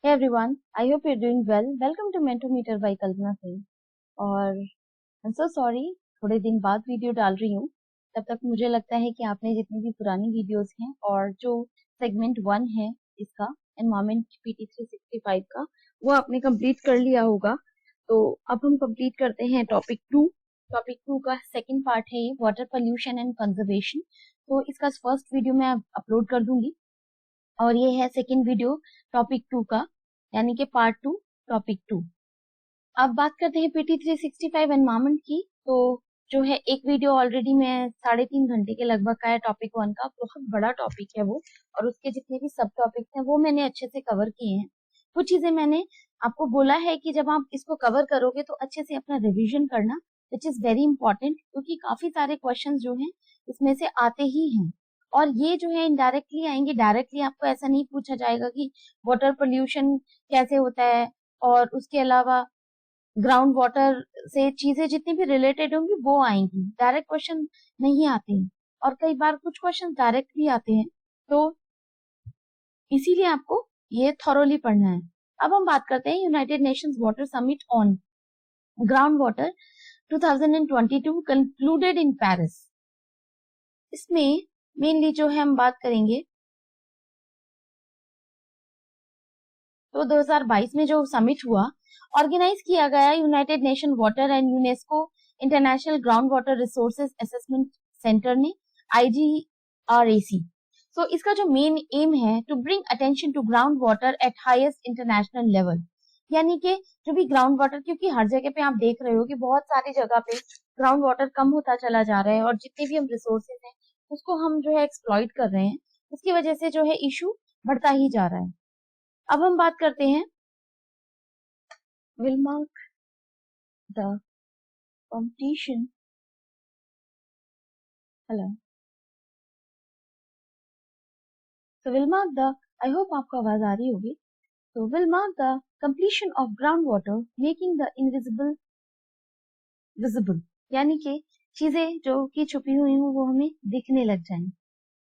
Hey everyone, I hope you're doing well. Welcome to Mentometer by कल्पना सिंह। और I'm so sorry, थोड़े दिन बाद video डाल रही हूँ। तब तक मुझे लगता है कि आपने जितनी भी पुरानी वीडियोस हैं और जो सेगमेंट 1 है इसका एनवायरमेंट PT 365 का वो आपने कंप्लीट कर लिया होगा। तो अब हम कंप्लीट करते हैं टॉपिक 2। टॉपिक 2 का सेकंड पार्ट है ये वाटर पोल्यूशन एंड कंजर्वेशन। तो इसका फर्स्ट वीडियो मैं अपलोड कर दूंगी और ये है सेकंड वीडियो टॉपिक 2 का, यानी कि पार्ट 2 टॉपिक 2। अब बात करते हैं PT 365 एनवायरमेंट की। तो जो है एक वीडियो ऑलरेडी मैं 3.5 घंटे के लगभग का है टॉपिक 1 का, बहुत बड़ा टॉपिक है वो, और उसके जितने भी सब टॉपिक्स हैं वो मैंने अच्छे से कवर किए हैं। कुछ चीजें मैंने आपको बोला है कि जब आप इसको कवर करोगे तो अच्छे से अपना रिविजन करना, विच इज वेरी इंपॉर्टेंट, क्योंकि काफी सारे क्वेश्चन जो हैं इसमें से आते ही हैं। और ये जो है इनडायरेक्टली आएंगे, डायरेक्टली आपको ऐसा नहीं पूछा जाएगा कि वाटर पोल्यूशन कैसे होता है, और उसके अलावा ग्राउंड वाटर से चीजें जितनी भी रिलेटेड होंगी वो आएंगी। डायरेक्ट क्वेश्चन नहीं आते हैं और कई बार कुछ क्वेश्चन डायरेक्ट भी आते हैं, तो इसीलिए आपको ये थॉरोली पढ़ना है। अब हम बात करते हैं United Nations water summit on ground water 2022 concluded in Paris. इसमें मेनली जो है हम बात करेंगे तो 2022 में जो समिट हुआ, ऑर्गेनाइज किया गया United Nation water and UNESCO international ground water resources assessment centre ने, IGRAC। तो इसका जो मेन एम है to bring attention to ground water at highest international level, यानी कि जो भी ग्राउंड वाटर, क्योंकि हर जगह पे आप देख रहे हो कि बहुत सारी जगह पे ग्राउंड वाटर कम होता चला जा रहा है और जितने भी हम रिसोर्सेज हैं उसको हम जो है एक्सप्लॉइट कर रहे हैं, उसकी वजह से जो है इशू बढ़ता ही जा रहा है। अब हम बात करते हैं will mark the completion, hello, so will mark the, I hope आपको आवाज आ रही होगी, so will mark the completion of groundwater making the invisible visible, यानी कि चीजें जो कि छुपी हुई हूँ वो हमें दिखने लग जाएं।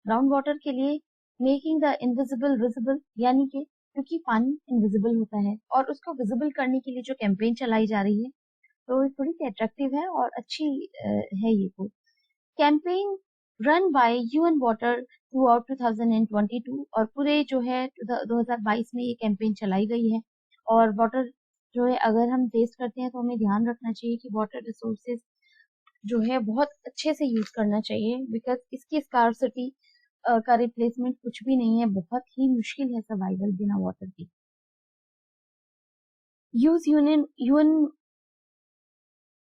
ग्राउंड वाटर के लिए मेकिंग द इनविजिबल विजिबल, यानी कि क्योंकि पानी इनविजिबल होता है और उसको विजिबल करने के लिए जो कैंपेन चलाई जा रही है तो थोड़ी सी अट्रैक्टिव है और अच्छी है ये तो। Campaign run by UN water through out 2022, और पूरे जो है 2022 में ये कैंपेन चलाई गई है। और वाटर जो है अगर हम टेस्ट करते हैं तो हमें ध्यान रखना चाहिए कि वाटर रिसोर्सेज जो है बहुत अच्छे से यूज करना चाहिए, बिकॉज इसकी स्कार्सिटी का रिप्लेसमेंट कुछ भी नहीं है, बहुत ही मुश्किल है सर्वाइवल बिना वाटर के। Use UN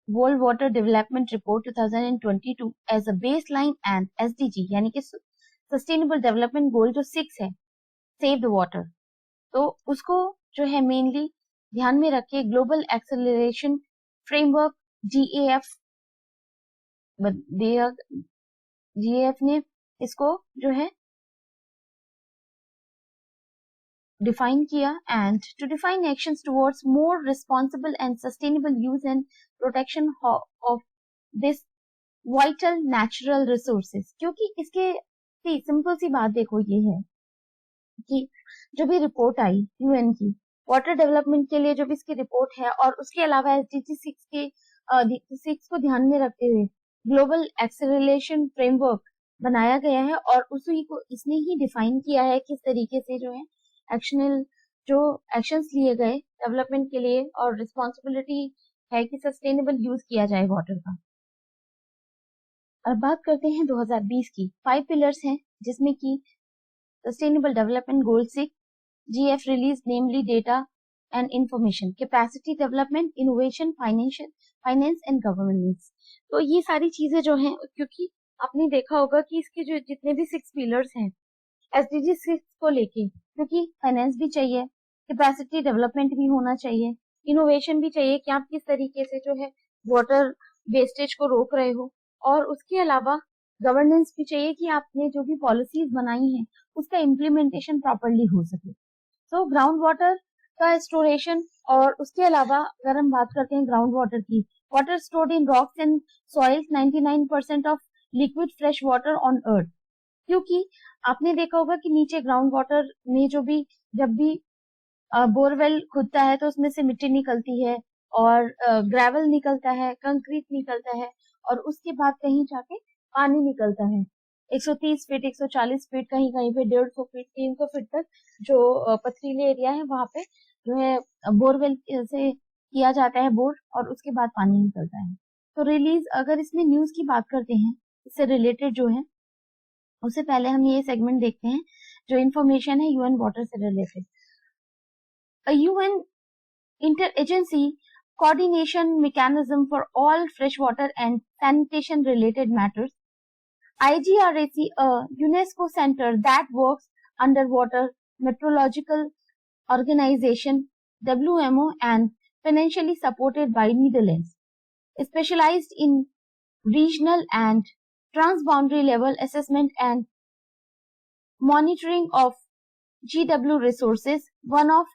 world water development report 2022 as a baseline and SDG, यानी कि सस्टेनेबल डेवलपमेंट गोल जो 6 है, सेव द वाटर, तो उसको जो है मेनली ध्यान में रखे ग्लोबल एक्सेलरेशन फ्रेमवर्क GAF ने इसको जो है define किया, and to define actions towards more responsible and sustainable use and protection of this vital natural resources। क्योंकि इसके सिंपल सी बात देखो ये है कि जो भी रिपोर्ट आई UN की वाटर डेवलपमेंट के लिए, जो भी इसकी रिपोर्ट है, और उसके अलावा SDG 6 को ध्यान में रखते हुए ग्लोबल एक्सेलरेशन फ्रेमवर्क बनाया गया है और उसी को इसने ही डिफाइन किया है किस तरीके से जो है एक्शंस लिए गए डेवलपमेंट के लिए, और रिस्पॉन्सिबिलिटी है कि सस्टेनेबल यूज किया जाए वाटर का। अब बात करते हैं 2020 की। 5 पिलर्स हैं जिसमें कि sustainable development goal 6 GF release, namely data and information, capacity development, innovation, finance and governance. तो ये सारी चीजें जो हैं, क्योंकि आपने देखा होगा कि इसके जो जितने भी 6 पिलर्स हैं SDG 6 को लेके, क्योंकि फाइनेंस भी चाहिए, कैपेसिटी डेवलपमेंट भी होना चाहिए, इनोवेशन भी चाहिए कि आप किस तरीके से जो है वाटर वेस्टेज को रोक रहे हो, और उसके अलावा गवर्नेंस भी चाहिए कि आपने जो भी पॉलिसीज बनाई हैं उसका इम्प्लीमेंटेशन प्रॉपरली हो सके। तो ग्राउंड वाटर का स्टोरेशन, और उसके अलावा अगर हम बात करते हैं ग्राउंड वाटर की, water stored in rocks and soils 99% of liquid fresh water on earth, क्योंकि आपने देखा होगा कि नीचे ग्राउंड वाटर में जब भी बोरवेल खुदता है तो उसमें से मिट्टी निकलती है और ग्रेवल निकलता है, कंक्रीट निकलता है और उसके बाद कहीं जाके पानी निकलता है 130 फीट, 140 फीट, कहीं कहीं पे 150 फीट, 300 फीट तक जो पथरीले एरिया है वहां पे जो है बोरवेल से किया जाता है बोर और उसके बाद पानी निकलता है। तो रिलीज, अगर इसमें न्यूज की बात करते हैं इससे रिलेटेड जो है, उससे पहले हम ये सेगमेंट देखते हैं जो इन्फॉर्मेशन है यूएन वाटर से related. UN interagency coordination mechanism for all freshwater and sanitation related matters. IGRAC, a UNESCO center that works underwater meteorological organization WMO and financially supported by Netherlands, specialized in regional and transboundary level assessment and monitoring of GW resources. One of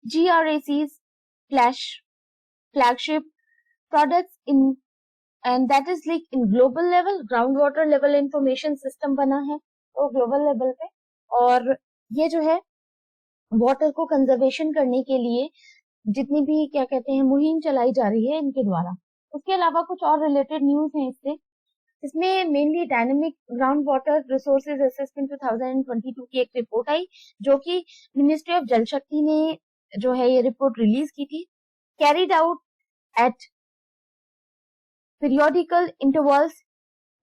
GRAC's flagship products in and that is like in global level groundwater level information system बना है तो global level पे, और ये जो है water को conservation करने के लिए जितनी भी क्या कहते हैं मुहिम चलाई जा रही है इनके द्वारा। उसके अलावा कुछ और रिलेटेड न्यूज हैं इसमें mainly dynamic ground water resources assessment 2022 की एक रिपोर्ट आई जो कि मिनिस्ट्री ऑफ जल शक्ति ने जो है ये रिपोर्ट रिलीज की थी। Carried out at periodical intervals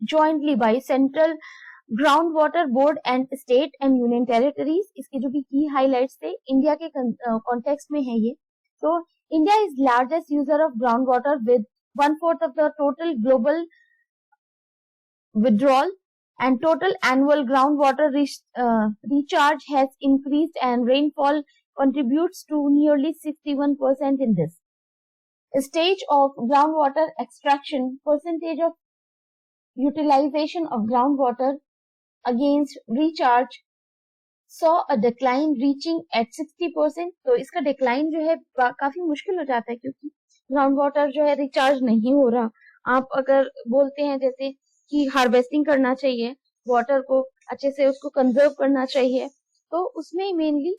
jointly by Central Groundwater Board and State and Union Territories। इसके जो भी की हाइलाइट्स थे इंडिया के कॉन्टेक्स्ट में है ये। तो India is largest user of ground water with 1/4 of the total global withdrawal and total annual groundwater recharge has increased and rainfall contributes to nearly 61% in this stage of groundwater extraction. Percentage of utilization of groundwater against recharge saw a decline reaching at 60%। तो इसका decline जो है काफी मुश्किल हो जाता है क्योंकि ग्राउंड वाटर जो है रिचार्ज नहीं हो रहा। आप अगर बोलते हैं जैसे कि हार्वेस्टिंग करना चाहिए, वाटर को अच्छे से उसको कंजर्व करना चाहिए, तो उसमें मेनली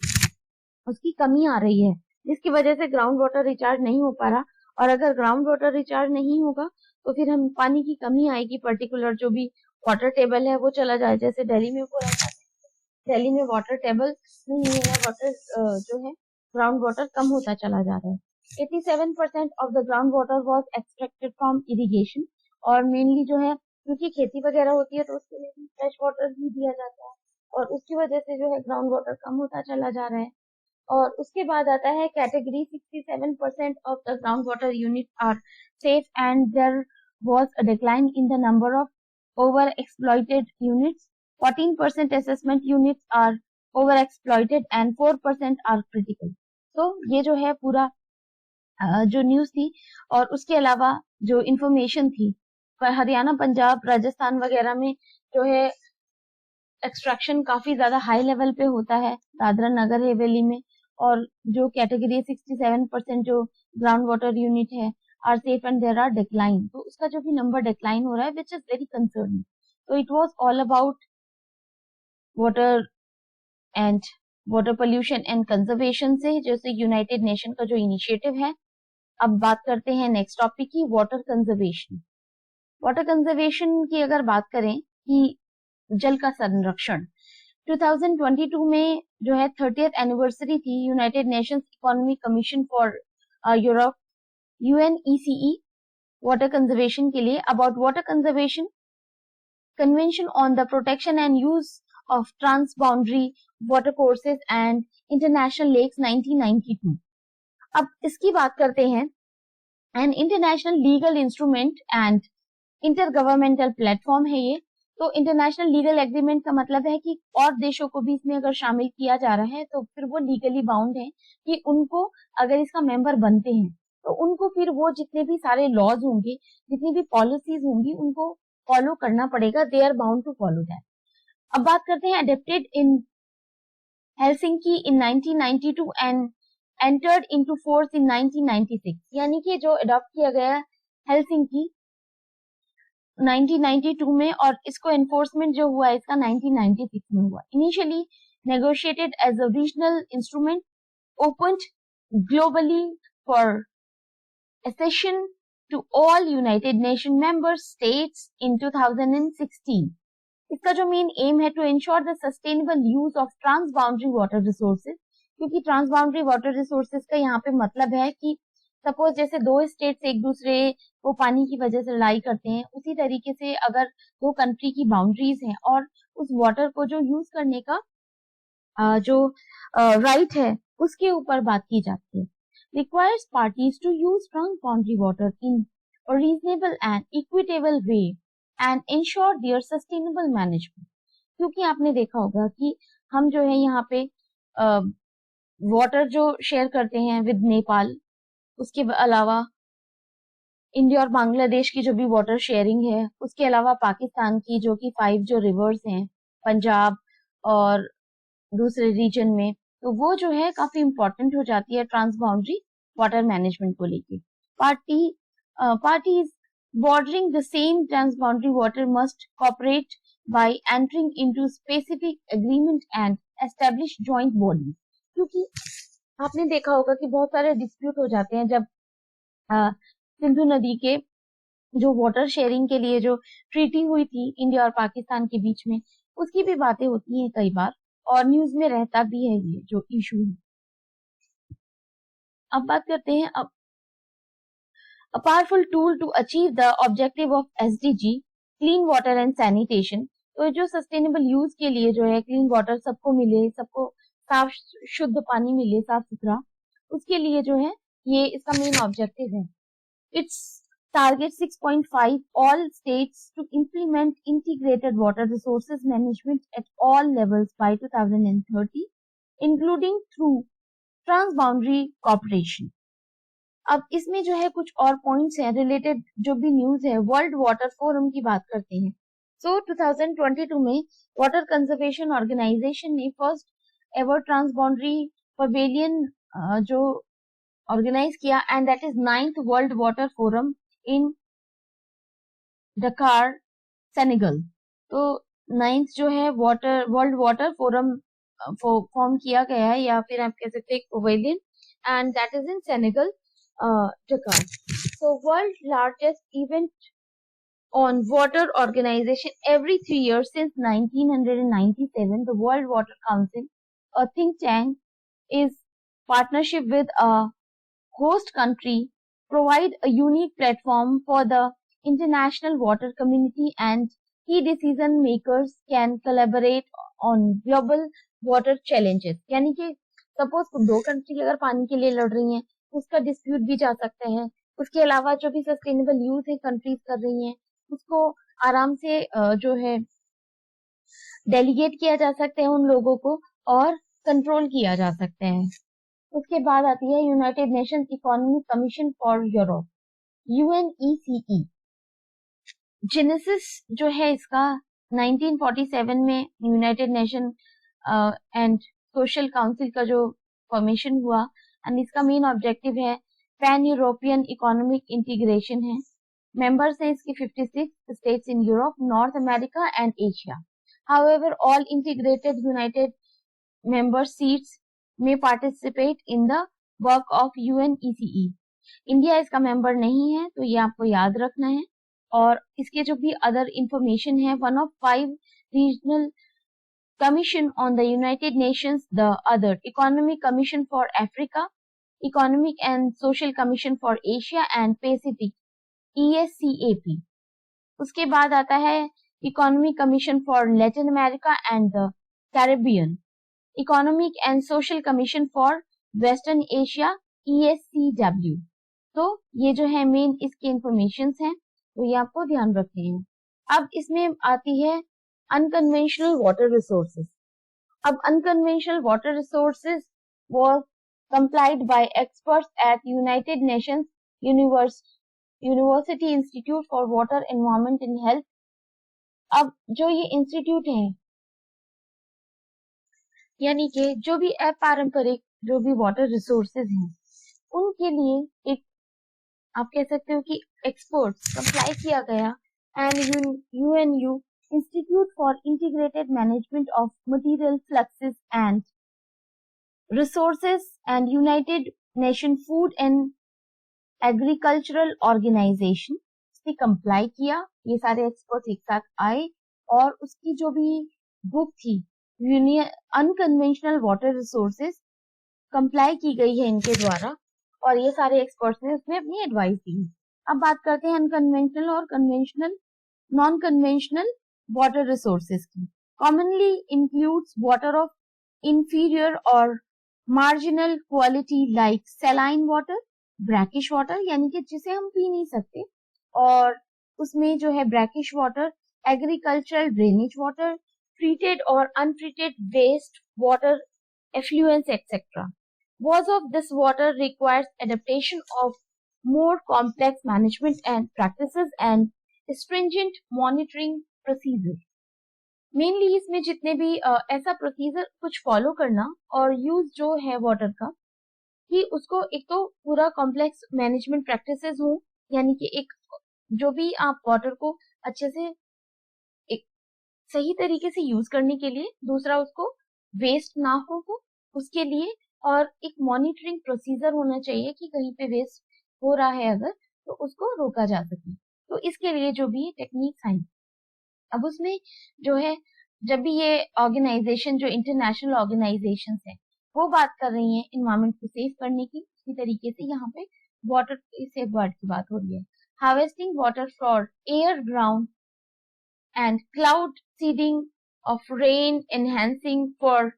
उसकी कमी आ रही है जिसकी वजह से ग्राउंड वाटर रिचार्ज नहीं हो पा रहा। और अगर ग्राउंड वाटर रिचार्ज नहीं होगा तो फिर हम पानी की कमी आएगी, पर्टिकुलर जो भी वाटर टेबल है वो चला जाए। जैसे दिल्ली में बोला जाता है दिल्ली में वाटर टेबल नहीं है, वाटर जो है ग्राउंड वाटर कम होता चला जा रहा है। 87% of the ground water was extracted from irrigation. और मेनली जो है क्योंकि खेती वगैरह होती है तो उसके लिए फ्रेश वाटर भी दिया जाता है और उसकी वजह से जो है ग्राउंड वाटर कम होता चला जा रहा है। और उसके बाद आता है category 67% of the ground water unit are safe and there was a decline in the number of over exploited units. 14% assessment units are over exploited and 4% are critical. तो ये जो है पूरा जो न्यूज थी। और उसके अलावा जो इंफॉर्मेशन थी हरियाणा, पंजाब, राजस्थान वगैरह में जो है एक्सट्रैक्शन काफी ज्यादा हाई लेवल पे होता है, दादरा नगर हवेली में। और जो कैटेगरी 67% जो ग्राउंड वाटर यूनिट है are safe and there are decline. तो उसका जो भी नंबर डिक्लाइन हो रहा है विच इज वेरी कंसर्निंग। तो it was all about water and water pollution and conservation से जैसे यूनाइटेड नेशन का जो इनिशिएटिव है। अब बात करते हैं नेक्स्ट टॉपिक की, वाटर कंजर्वेशन। वाटर कंजर्वेशन की अगर बात करें कि जल का संरक्षण, 2022 में जो है 30th एनिवर्सरी थी United Nations Economic Commission for Europe UNECE water conservation के लिए। About water conservation convention on the protection and use of transboundary water courses and international lakes 1992। अब इसकी बात करते हैं। An international legal instrument and intergovernmental platform है ये। तो इंटरनेशनल लीगल एग्रीमेंट का मतलब है कि और देशों को भी इसमें अगर शामिल किया जा रहा है तो फिर वो लीगली बाउंड है कि उनको अगर इसका मेंबर बनते हैं तो उनको फिर वो जितने भी सारे लॉज होंगे, जितनी भी पॉलिसीज होंगी उनको फॉलो करना पड़ेगा। They are bound to follow that. अब बात करते हैं adapted in Helsinki in 1992 and entered into force in 1996। यानी कि जो अडॉप्ट किया गया हेलसिंकी 1992 में और इसको एनफोर्समेंट जो हुआ इसका 1996 में हुआ। Initially negotiated as a regional instrument opened globally for accession to all United Nations member states in 2016. इसका जो मेन एम है to ensure the sustainable use of transboundary water resources, क्योंकि ट्रांसबाउंड्री वाटर रिसोर्सेज का यहाँ पे मतलब है कि सपोज जैसे दो स्टेट्स एक दूसरे को पानी की वजह से लड़ाई करते हैं, उसी तरीके से अगर दो कंट्री की बाउंड्रीज हैं और उस वाटर को जो यूज करने का जो राइट है उसके ऊपर बात की जाती है. Requires parties to use transboundary water in a reasonable and equitable way and ensure their sustainable management. क्योंकि आपने देखा होगा कि हम जो है यहाँ पे वाटर जो शेयर करते हैं विद नेपाल, उसके अलावा इंडिया और बांग्लादेश की जो भी वाटर शेयरिंग है, उसके अलावा पाकिस्तान की जो कि 5 जो रिवर्स हैं पंजाब और दूसरे रीजन में, तो वो जो है काफी इंपॉर्टेंट हो जाती है ट्रांसबाउंड्री वाटर मैनेजमेंट को लेके. Parties bordering the same transboundary water must cooperate by entering into specific agreement and establish joint bodies. क्योंकि आपने देखा होगा कि बहुत सारे डिस्प्यूट हो जाते हैं जब सिंधु नदी के जो वाटर शेयरिंग के लिए जो ट्रीटी हुई थी इंडिया और पाकिस्तान के बीच में, उसकी भी बातें होती हैं कई बार और न्यूज में रहता भी है ये जो इशू है. अब बात करते हैं अब a powerful tool to achieve the objective of SDG, clean water and sanitation. तो जो सस्टेनेबल यूज के लिए जो है क्लीन वाटर सबको मिले, सबको साफ शुद्ध पानी मिले, साफ सुथरा, उसके लिए जो है ये इसका मेन ऑब्जेक्टिव है. It's target 6.5 all states to implement integrated water resources management at all levels by 2030, including through transboundary cooperation. अब इसमें जो है कुछ और पॉइंट्स हैं रिलेटेड, जो भी न्यूज है वर्ल्ड वाटर फोरम की बात करते हैं. सो 2022 में वाटर कंजर्वेशन ऑर्गेनाइजेशन ने फर्स्ट एवर ट्रांसबाउंड्री पवेलियन जो ऑर्गेनाइज किया and that is 9th world water forum in डकार, सेनेगल. तो 9th जो है वर्ल्ड वाटर फोरम फॉर्म किया गया है, या फिर आप कह सकते हैं pavilion, and that is in Senegal, Dakar. So world largest event on water organization every 3 years since 1997, the World Water Council, a think tank, is partnership with a host country, provide a unique platform for the international water community and key decision makers can collaborate on global water challenges. यानी कि suppose दो country अगर पानी के लिए लड़ रही हैं, उसका डिस्प्यूट भी जा सकते हैं. उसके अलावा जो भी सस्टेनेबल यूज है कंट्रीज कर रही हैं, उसको आराम से जो है डेलीगेट किया जा सकता है उन लोगों को और कंट्रोल किया जा सकता है. उसके बाद आती है United Nations Economic Commission for Europe, UNECE. Genesis जो है इसका 1947 में United Nation and Social Council का जो फॉर्मेशन हुआ, एंड इसका मेन ऑब्जेक्टिव है पैन यूरोपियन इकोनॉमिक इंटीग्रेशन है. मेंबर्स हैं इसके 56 states in Europe, North America and Asia. However all integrated United member seats में participate in the work of UNECE. India इसका मेंबर नहीं है, तो ये आपको याद रखना है. और इसके जो भी अदर इंफॉर्मेशन है, 1 of 5 regional Commission on the United Nations, the other Economic Commission for Africa, Economic and Social Commission for Asia and Pacific, ESCAP. उसके बाद आता है Economic Commission for Latin America and the Caribbean, Economic and Social Commission for Western Asia, ESCW. तो ये जो है main इसके information हैं, तो ये आपको ध्यान रखने हैं. अब इसमें आती है unconventional water resources. अब unconventional water resources was complied by experts at United Nations University Institute for Water, Environment and Health. अब जो ये इंस्टीट्यूट हैं, यानी कि जो भी अपारंपरिक जो भी वाटर रिसोर्सेज हैं, उनके लिए एक आप कह सकते हो कि एक्सपर्ट्स कंप्लाई किया गया, and UNU Institute for Integrated Management of Material Fluxes and resources and United Nation food and agricultural organisation से कंप्लाई किया। ये सारे एक्सपर्ट्स एक साथ आए और उसकी जो भी बुक थी अनकन्वेंशनल वाटर रिसोर्सेज कंप्लाई की गई है इनके द्वारा और ये सारे एक्सपर्ट्स ने उसमें अपनी एडवाइस दी। अब बात करते हैं अनकन्वेंशनल और conventional non conventional water resources की। Commonly includes water of inferior or marginal quality like saline water, brackish water यानी कि जिसे हम पी नहीं सकते, और उसमें जो है brackish water, agricultural drainage water, treated or untreated waste water, effluents, etc. Was of this water requires adaptation of more complex management and practices and stringent monitoring procedures. Mainly इसमें जितने भी ऐसा प्रोसीजर कुछ फॉलो करना और use जो है water का कि उसको एक तो पूरा कॉम्प्लेक्स मैनेजमेंट प्रैक्टिसेस हो, यानी कि एक जो भी आप वाटर को अच्छे से एक सही तरीके से यूज करने के लिए, दूसरा उसको वेस्ट ना हो उसके लिए, और एक मॉनिटरिंग प्रोसीजर होना चाहिए कि कहीं पे वेस्ट हो रहा है अगर तो उसको रोका जा सके। तो इसके लिए जो भी टेक्निक्स आई, अब उसमें जो है जब भी ये ऑर्गेनाइजेशन जो इंटरनेशनल ऑर्गेनाइजेशन है वो बात कर रही है इन्वायरमेंट को सेव करने की, उसी तरीके से यहाँ पे वाटर सेफ गार्ड की बात हो रही है। Harvesting water for air ground and cloud seeding of rain enhancing for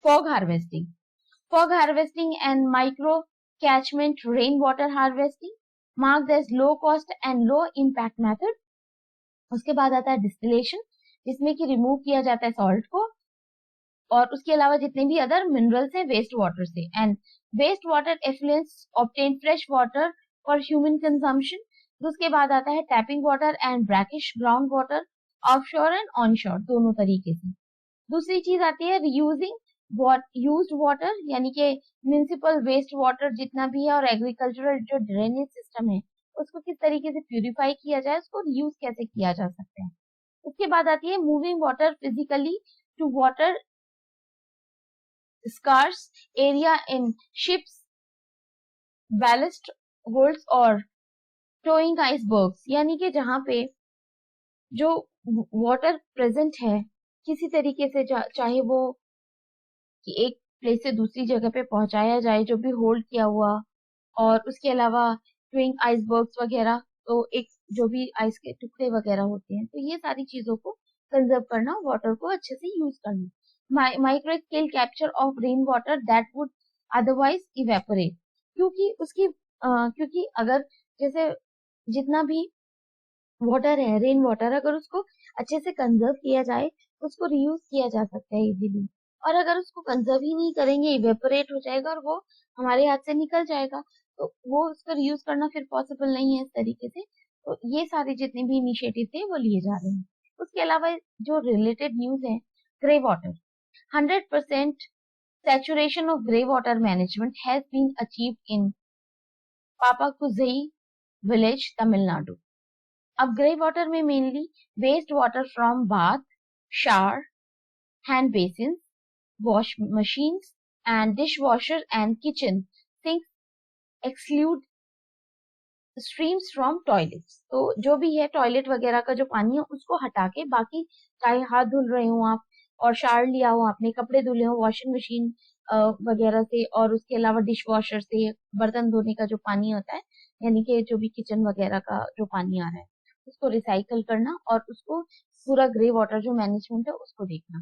fog harvesting and micro catchment rainwater harvesting marked as low cost and low impact method। उसके बाद आता है डिस्टिलेशन, जिसमें कि रिमूव किया जाता है सॉल्ट को और उसके अलावा जितने भी अदर मिनरल्स हैं वेस्ट वाटर से, and waste water effluence obtain fresh water for human consumption. उसके बाद आता है tapping water and brackish ground water offshore and onshore दोनों तरीके से। दूसरी चीज आती है रीयूजिंग यूज्ड वाटर, यानी कि म्युनिसिपल वेस्ट वाटर जितना भी है और एग्रीकल्चरल जो ड्रेनेज सिस्टम है उसको किस तरीके से प्यूरिफाई किया जाए, उसको यूज कैसे किया जा सकता है। उसके बाद आती है moving water physically to water scarce area in ships, ballast holds और टोइंग आइसबर्ग्स, यानी कि जहां पे जो वाटर प्रेजेंट है किसी तरीके से चाहे वो कि एक प्लेस से दूसरी जगह पे पहुंचाया जाए जो भी होल्ड किया हुआ, और उसके अलावा ट्विंग आइसबर्ग्स वगैरह, तो एक जो भी आइस के टुकड़े वगैरह होते हैं, तो ये सारी चीजों को कंजर्व करना, वाटर को अच्छे से यूज करना। Micro scale capture of rain water that would otherwise evaporate, क्योंकि अगर जैसे जितना भी वाटर है रेन वाटर, अगर उसको अच्छे से कंजर्व किया जाए तो उसको रीयूज किया जा सकता है इजीली, और अगर उसको कंजर्व ही नहीं करेंगे इवेपोरेट हो जाएगा और वो हमारे हाथ से निकल जाएगा, तो वो उसका रीयूज करना फिर पॉसिबल नहीं है इस तरीके से। तो ये सारे जितने भी इनिशिएटिव थे वो लिए जा रहे हैं। उसके अलावा जो रिलेटेड न्यूज है, grey water 100% saturation of grey water management has been achieved in Papakuzhai village, Tamil Nadu। अब ग्रे वाटर में mainly waste water from bath, shower, hand basin, wash machines and dish washer and kitchen sinks exclude streams from toilets. तो जो भी है toilet वगैरह का जो पानी है उसको हटा के बाकी, चाहे हाथ धुल रहे हो आप और शावर लिया हो आपने, कपड़े धुले हो वॉशिंग मशीन वगैरह से, और उसके अलावा डिश वॉशर से बर्तन धोने का जो पानी होता है, यानी कि जो भी किचन वगैरह का जो पानी आ रहा है उसको रिसाइकल करना और उसको पूरा ग्रे वाटर जो मैनेजमेंट है उसको देखना।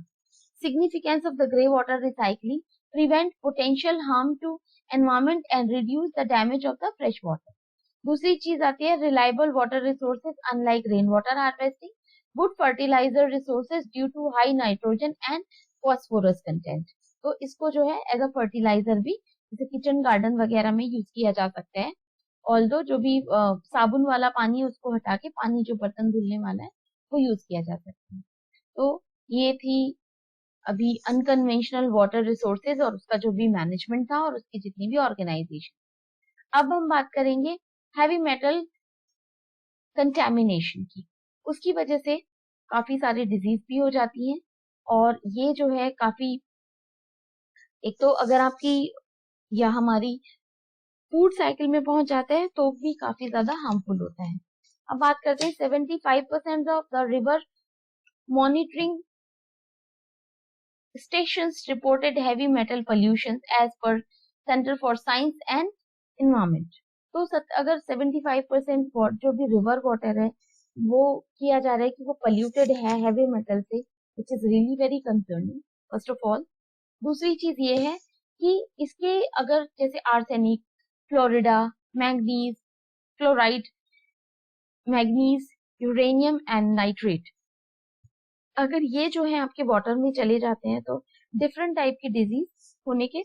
Significance of the grey water recycling prevent potential harm to environment and reduce the damage of the fresh water. दूसरी चीज आती है reliable water resources unlike rain water harvesting, good fertiliser resources due to high nitrogen and phosphorus content. तो इसको जो है as a fertiliser भी जैसे किचन गार्डन वगैरह में यूज किया जा सकता है। ऑल्दो जो भी साबुन वाला पानी है उसको हटा के पानी जो बर्तन धुलने वाला है वो यूज किया जा सकता है। तो ये थी अभी अनकन्वेंशनल वाटर रिसोर्सेज और उसका जो भी मैनेजमेंट था और उसकी जितनी भी ऑर्गेनाइजेशन। अब हम बात करेंगे हैवी मेटल कंटेमिनेशन की। उसकी वजह से काफी सारी डिजीज भी हो जाती हैं और ये जो है काफी एक तो अगर आपकी या हमारी फूड साइकिल में पहुंच जाते हैं तो भी काफी ज्यादा हार्मफुल होता है। अब बात करते हैं 75% of the river monitoring stations reported heavy metal pollution as per Center for Science and Environment। तो अगर 75% जो भी रिवर वाटर है वो किया जा रहा है कि वो पोल्यूटेड है हैवी मेटल से, which is really very concerning first of all. दूसरी चीज ये है कि इसके अगर जैसे arsenic, Florida, manganese, chloride, manganese, uranium and nitrate, अगर ये जो है आपके वाटर में चले जाते हैं तो डिफरेंट टाइप की डिजीज होने के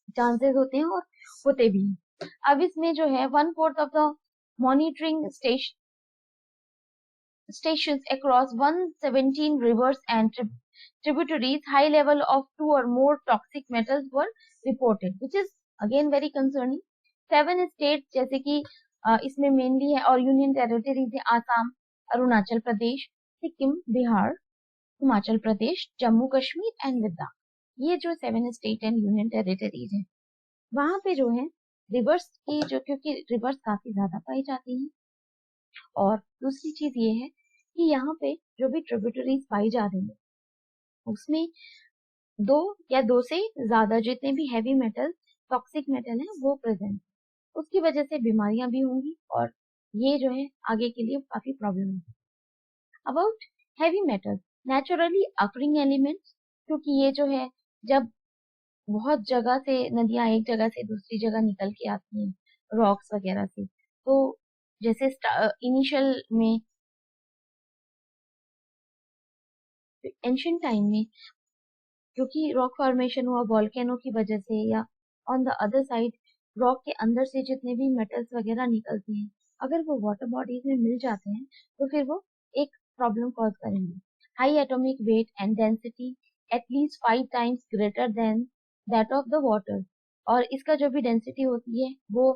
चांसेस होते हैं और होते भी हैं। अब इसमें जो है 1/4 of the monitoring stations across 117 rivers and tributaries, high level of 2 or more toxic metals were reported, which is again very concerning। 7 states जैसे कि इसमें मेनली है और यूनियन टेरिटरीज है आसाम, अरुणाचल प्रदेश, सिक्किम, बिहार, हिमाचल प्रदेश, जम्मू कश्मीर एंड लद्दाख। ये जो 7 स्टेट एंड यूनियन टेरिटरीज है वहां पे जो है रिवर्स की जो, क्योंकि रिवर्स काफी ज्यादा पाई जाती हैं, और दूसरी चीज ये है कि यहाँ पे जो भी ट्रिब्यूटरीज पाई जा रही है उसमें 2 या 2 से ज्यादा जितने भी हैवी मेटल, टॉक्सिक मेटल है वो प्रेजेंट, उसकी वजह से बीमारियां भी होंगी और ये जो है आगे के लिए काफी प्रॉब्लम है। About heavy metal naturally occurring elements, क्योंकि ये जो है जब बहुत जगह से नदियां एक जगह से दूसरी जगह निकल के आती हैं रॉक्स वगैरह से, तो जैसे इनिशियल में एंशियंट टाइम में क्योंकि रॉक फॉर्मेशन हुआ वॉल्केनो की वजह से, या on the other side rock के अंदर से जितने भी मेटल्स वगैरह निकलते हैं अगर वो वाटर बॉडीज में मिल जाते हैं तो फिर वो एक प्रॉब्लम कॉज करेंगे। High atomic weight and density at least 5 times greater than that of the water, और इसका जो भी डेंसिटी होती है वो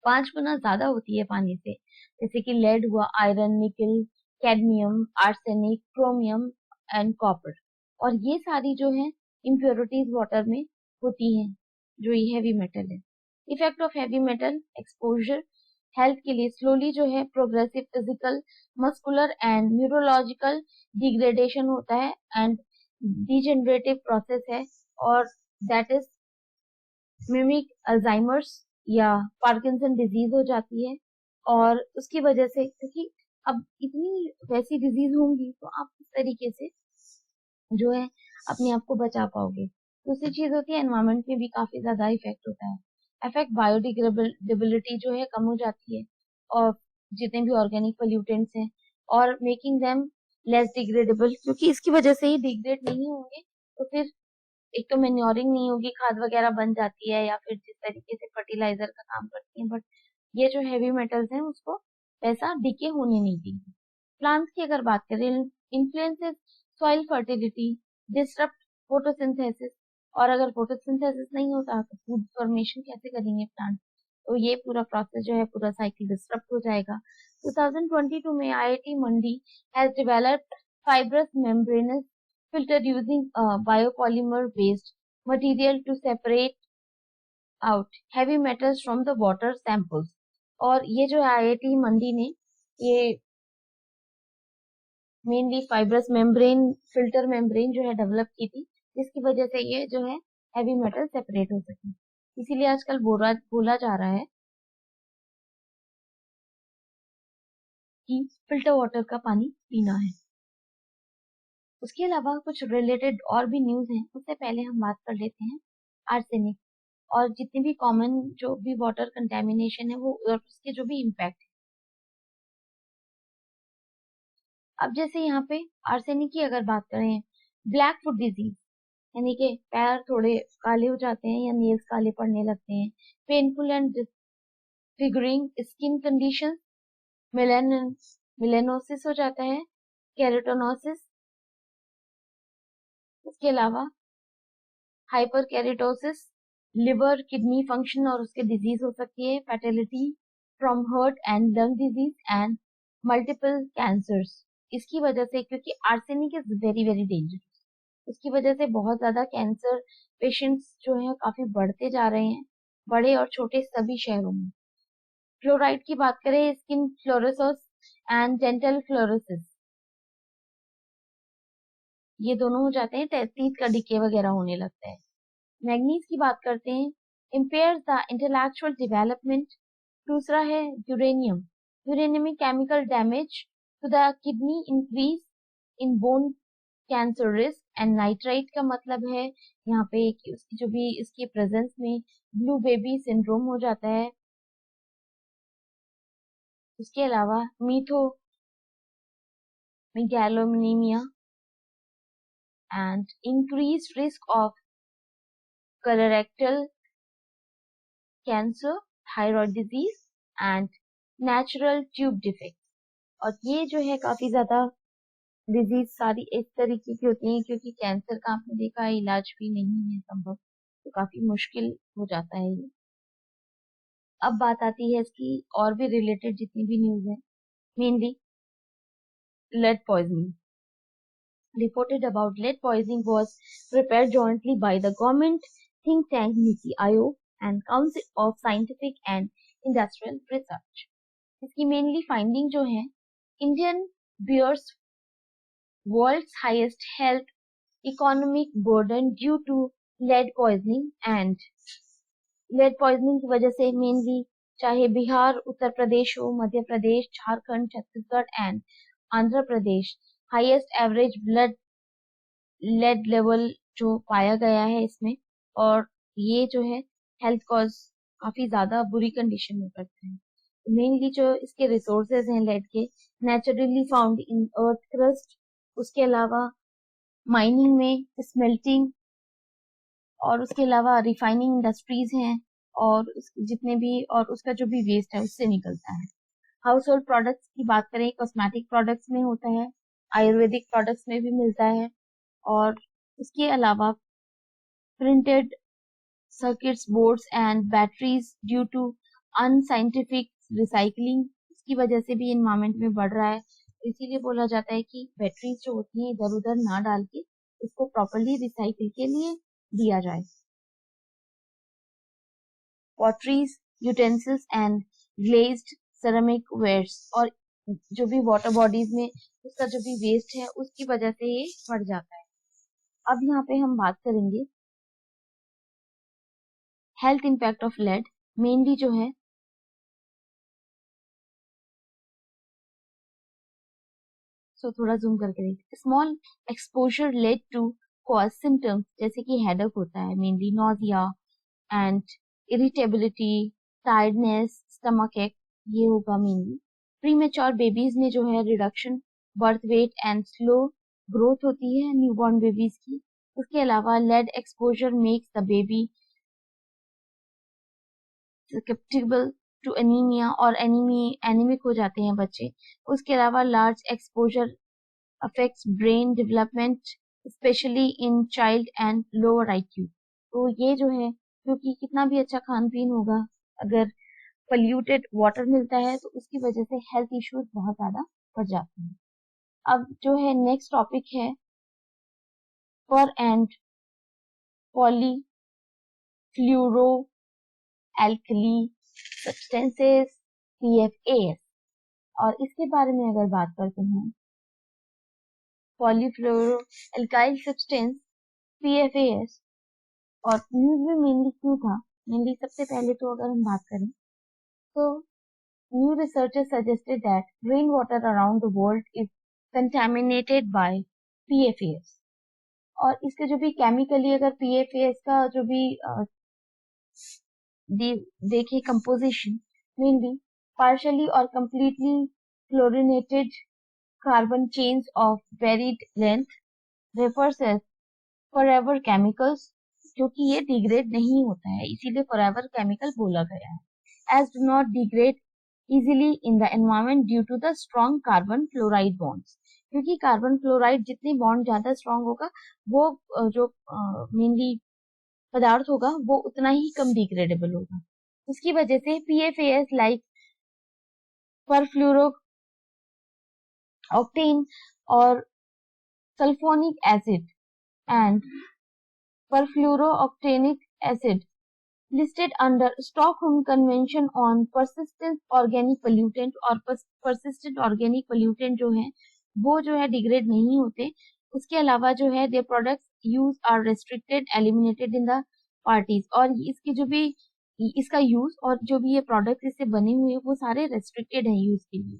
5 गुना ज्यादा होती है पानी से, जैसे कि लेड हुआ, आयरन, निकल, cadmium, arsenic, chromium and copper, और ये सारी जो है इम्प्योरिटीज वाटर में होती हैं जो ये हैवी मेटल है। Effect of heavy metal exposure health के लिए स्लोली जो है progressive physical, muscular and neurological degradation होता है एंड डिजेनरेटिव प्रोसेस है, और दैट इज मिमिक अल्जाइमर्स या पार्किंसन डिजीज हो जाती है। और उसकी वजह से क्योंकि अब इतनी वैसी डिजीज होंगी तो आप किस तरीके से जो है अपने आप को बचा पाओगे। दूसरी चीज होती है एनवायरमेंट में भी काफी ज्यादा इफेक्ट होता है, इफेक्ट बायोडिग्रेडेबिलिटी जो है कम हो जाती है और जितने भी ऑर्गेनिक पोल्यूटेंट्स हैं, और मेकिंग देम लेस डिग्रेडेबल, क्योंकि इसकी वजह से ही डिग्रेड नहीं होंगे तो फिर एक तो मेन्योरिंग नहीं होगी, खाद वगैरह बन जाती है या फिर जिस तरीके से फर्टिलाइजर का काम करती है, बट ये जो हैवी मेटल्स हैं उसको वैसा डिके होने नहीं देंगे। प्लांट्स की अगर बात करें, influences soil fertility, disturb photosynthesis, और अगर फोटोसिंथेसिस नहीं होता तो फूड फॉर्मेशन कैसे करेंगे प्लांट, तो ये पूरा प्रोसेस जो है पूरा साइकिल डिस्टर्ब हो जाएगा। 2022 में IIT Mandi has developed fibrous membranous filter using a biopolymer based material to separate out heavy metals from the water samples। और ये जो IIT मंडी ने ये mainly fibrous membrane filter membrane जो है डेवलप की थी, जिसकी वजह से ये जो है हैवी मेटल सेपरेट हो सके। इसीलिए आजकल बोला जा रहा है कि फिल्टर वाटर का पानी पीना है। उसके अलावा कुछ रिलेटेड और भी न्यूज हैं, उससे पहले हम बात कर लेते हैं आर्सेनिक और जितनी भी कॉमन जो भी वाटर कंटेमिनेशन है वो और उसके जो भी इम्पैक्ट है। अब जैसे यहाँ पे आर्सेनिक की अगर बात करें, ब्लैक फुट डिजीज यानी कि पैर थोड़े काले हो जाते हैं या नेल्स काले पड़ने लगते हैं, पेनफुल एंड डिसफिगरिंग स्किन कंडीशन, मिलेनोसिस हो जाता है, केराटोनोसिस, इसके अलावा hyper keratosis, liver kidney function और उसके डिजीज हो सकती है, fatality from heart and lung disease and multiple cancers, इसकी वजह से, क्योंकि arsenic is very very dangerous. उसकी वजह से बहुत ज्यादा कैंसर पेशेंट्स जो हैं काफी बढ़ते जा रहे हैं, बड़े और छोटे सभी शहरों में। फ्लोराइड की बात करें, skin fluorosis and dental fluorosis, ये दोनों हो जाते हैं, टीथ का डिके वगैरह होने लगता है। मैग्नीज की बात करते हैं, impairs द इंटेलेक्चुअल डेवलपमेंट। दूसरा है यूरेनियम, यूरेनियम में chemical damage to the kidney, increase in bone cancer risk. And nitrite का मतलब है यहाँ पे कि उसकी जो भी इसकी प्रेजेंस में ब्लू बेबी सिंड्रोम हो जाता है। उसके अलावा मीथो मेगालोमीनिया and increased risk of colorectal cancer, thyroid disease and natural tube defects। और ये जो है काफी ज्यादा डिजीज सारी इस तरीके की होती हैं, क्योंकि कैंसर का आपने देखा है इलाज भी नहीं है संभव, तो काफी मुश्किल हो जाता है ये। अब बात आती है इसकी और भी रिलेटेड जितनी भी न्यूज है, mainly lead poisoning। Reported about lead poisoning was prepared jointly by the government think tank Niti Aayog and Council of Scientific and Industrial Research। इसकी मेनली फाइंडिंग जो है, Indian bears world's highest health economic burden due to lead poisoning and lead poisoning की वजह से mainly चाहे बिहार, उत्तर प्रदेश हो, Madhya Pradesh, Jharkhand, Chhattisgarh and Andhra Pradesh, highest average blood lead level जो पाया गया है इसमें, और ये जो है हेल्थ कॉज काफी ज्यादा बुरी कंडीशन में करते हैं। मेनली जो इसके रिसोर्सेज हैं लेड के, naturally found in earth crust, उसके अलावा माइनिंग में, स्मेल्टिंग, और उसके अलावा रिफाइनिंग इंडस्ट्रीज हैं, और जितने भी और उसका जो भी वेस्ट है उससे निकलता है। हाउस होल्ड प्रोडक्ट्स की बात करें, कॉस्मेटिक प्रोडक्ट्स में होता है, आयुर्वेदिक प्रोडक्ट्स में भी मिलता है, और इसके अलावा printed circuits boards and batteries due to unscientific recycling, इसकी वजह से भी एनवायरमेंट में बढ़ रहा है। इसीलिए बोला जाता है कि बैटरीज जो होती हैं इधर उधर ना डाल के इसको प्रॉपरली रिसाइकिल के लिए दिया जाए। Potteries, utensils and glazed ceramic wares, और जो भी वाटर बॉडीज में उसका जो भी वेस्ट है उसकी वजह से ये बढ़ जाता है। अब यहाँ पे हम बात करेंगे health impact of lead. Mainly जो है थोड़ा जूम करके देखते, small exposure lead to cause symptoms, जैसे कि हेडेक होता है, mainly nausea and irritability, tiredness, stomach ache, ये होगा मेनली। प्रीमेच्योर बेबीज में जो है reduction birth weight and slow growth होती है न्यूबॉर्न बेबीज की। उसके अलावा lead exposure makes the baby susceptible to anaemia, और एनीमिक हो जाते हैं बच्चे। उसके अलावा large exposure affects brain development specially in child and lower IQ। तो ये जो है, क्योंकि कितना भी अच्छा खान पीन होगा, अगर पोल्यूटेड वाटर मिलता है तो उसकी वजह से हेल्थ इश्यूज बहुत ज्यादा बढ़ जाते हैं। अब जो है नेक्स्ट टॉपिक है पर एंड पॉलीफ्लूरो एल्कली सब्सटेंसेस, PFAS। और इसके बारे में अगर बात करते हैं, पॉलीफ्लोरो एल्काइल सब्सटेंस, PFAS, और न्यूज में मेनली क्यों था, मेनली सबसे पहले तो अगर हम बात करें तो new researchers suggested that rain water around the world is contaminated by PFAS। और इसके जो भी केमिकली अगर PFAS का जो भी देखिए composition, mainly partially or completely fluorinated carbon chains of varied length refers as forever chemicals, क्योंकि ये डिग्रेड नहीं होता है इसीलिए forever chemical बोला गया है, as do not degrade easily in the environment due to the strong carbon fluoride bonds। क्योंकि कार्बन फ्लोराइड जितनी बॉन्ड ज्यादा स्ट्रांग होगा, वो जो मेनली पदार्थ होगा वो उतना ही कम डिग्रेडेबल होगा। इसकी वजह से PFAS लाइक परफ्लूरो ऑक्टेन और sulphonic acid and perfluorooctanic acid listed under Stockholm Convention on Persistent Organic Pollutant, और persistent organic pollutant जो है वो जो है डिग्रेड नहीं होते। उसके अलावा जो है their products use are restricted, eliminated in the parties, और इसकी जो भी इसका यूज और जो भी ये प्रोडक्ट इससे बने हुए हैं वो सारे रेस्ट्रिक्टेड हैं यूज के लिए।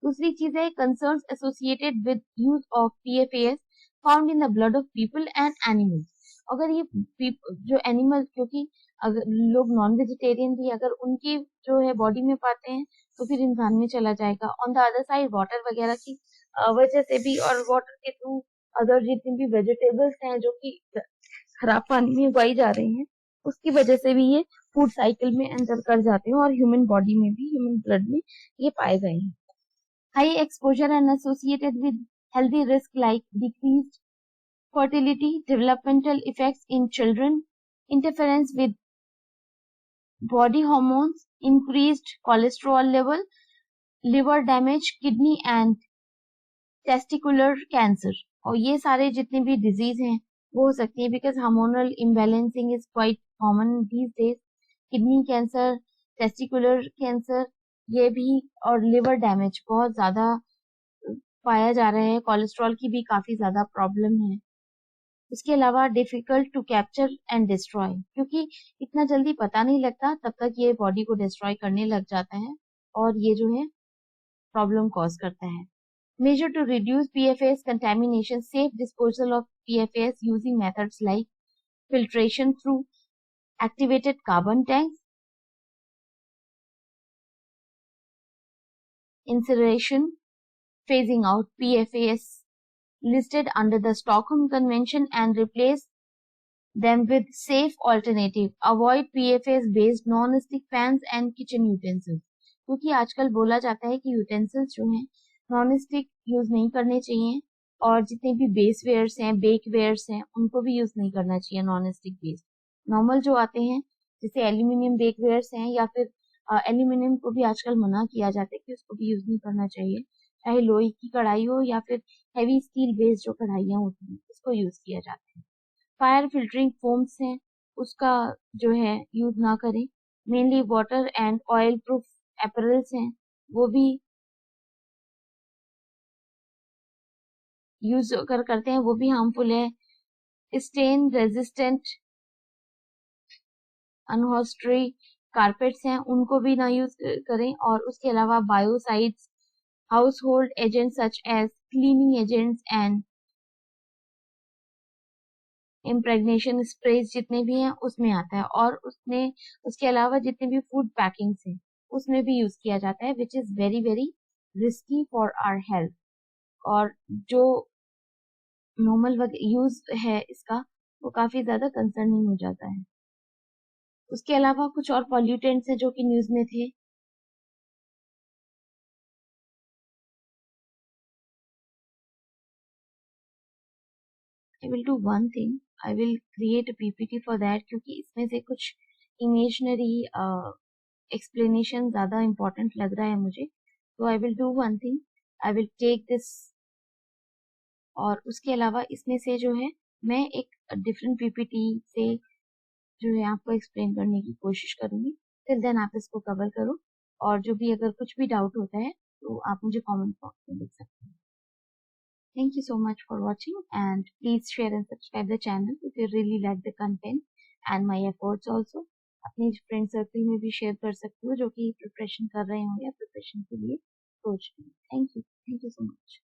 दूसरी चीज है concerns associated with use of PFAS found in the blood of people and animals. अगर ये जो एनिमल, क्योंकि अगर लोग नॉन वेजिटेरियन भी अगर उनकी जो है बॉडी में पाते हैं तो फिर इंसान में चला जाएगा। On the other side water वगैरह की वजह से भी, और वाटर के थ्रू अदर जितनी भी वेजिटेबल्स हैं जो कि खराब पानी में उगाई जा रही हैं उसकी वजह से भी ये फूड साइकिल में एंटर कर जाते हैं और ह्यूमन बॉडी में भी, ह्यूमन ब्लड में ये पाए गए हैं। High exposure and associated with healthy risk like decreased fertility, developmental effects in children, interference with body hormones, increased cholesterol level, liver damage, kidney and testicular cancer। और ये सारे जितने भी डिजीज हैं वो हो सकती है because hormonal imbalancing is quite common these days. Kidney cancer, testicular cancer, ये भी, और लिवर डैमेज बहुत ज्यादा पाया जा रहा है। कोलेस्ट्रॉल की भी काफी ज्यादा प्रॉब्लम है। इसके अलावा difficult to capture and destroy, क्योंकि इतना जल्दी पता नहीं लगता तब तक ये बॉडी को डिस्ट्रॉय करने लग जाता है और ये जो है प्रॉब्लम कॉज करता है। Measure to reduce PFAS contamination, safe disposal of PFAS using methods like filtration through activated carbon tanks, incineration, phasing out PFAS listed under the Stockholm Convention and replace them with safe alternative. Avoid PFAS based non-stick pans and kitchen utensils, क्योंकि आजकल बोला जाता है कि utensils जो हैं non stick use नहीं करने चाहिए, और जितने भी बेस वेयर्स हैं, बेक वेयर्स हैं, उनको भी यूज नहीं करना चाहिए नॉन स्टिक बेस्ड। नॉर्मल जो आते हैं जैसे एल्यूमिनियम बेक वेयर्स हैं, या फिर एल्यूमिनियम को भी आजकल मना किया जाता है कि उसको भी यूज नहीं करना चाहिए, चाहे लोहे की कढ़ाई हो या फिर हैवी स्टील बेस्ड जो कढ़ाइयाँ होती हैं उसको यूज किया जाता है। फायर फिल्टरिंग फोम्स हैं उसका जो है यूज ना करें। Mainly water and oil proof apparels हैं वो भी यूज करते हैं, वो भी हार्मफुल है। स्टेन रेजिस्टेंट अनहॉस्ट्री कारपेट्स हैं उनको भी ना यूज करें। और उसके अलावा biocides, household agents such as cleaning agents and impregnation sprays जितने भी हैं उसमें आता है, और उसके अलावा जितने भी फूड पैकिंग्स हैं उसमें भी यूज किया जाता है, which is very very risky for our health. और जो नॉर्मल यूज है इसका वो काफी ज्यादा कंसर्निंग हो जाता है। उसके अलावा कुछ और पॉल्यूटेंट्स हैं जो कि न्यूज में थे। आई will do one thing, I will create a PPT for that, क्योंकि इसमें से कुछ इमेजनरी एक्सप्लेनेशन ज्यादा इम्पोर्टेंट लग रहा है मुझे। तो I will do one thing, I will take this, और उसके अलावा इसमें से जो है मैं एक डिफरेंट PPT से जो है आपको एक्सप्लेन करने की कोशिश करूंगी। टिल देन आप इसको कवर करो, और जो भी अगर कुछ भी डाउट होता है तो आप मुझे कमेंट बॉक्स में लिख सकते हैं। Thank you so much for watching, and please share and subscribe the channel if you really like the content and my efforts also। अपने फ्रेंड सर्कल में भी शेयर कर सकते हो जो कि प्रिपरेशन कर रहे हो या प्रिपरेशन के लिए सोच रहे हो। Thank you so much.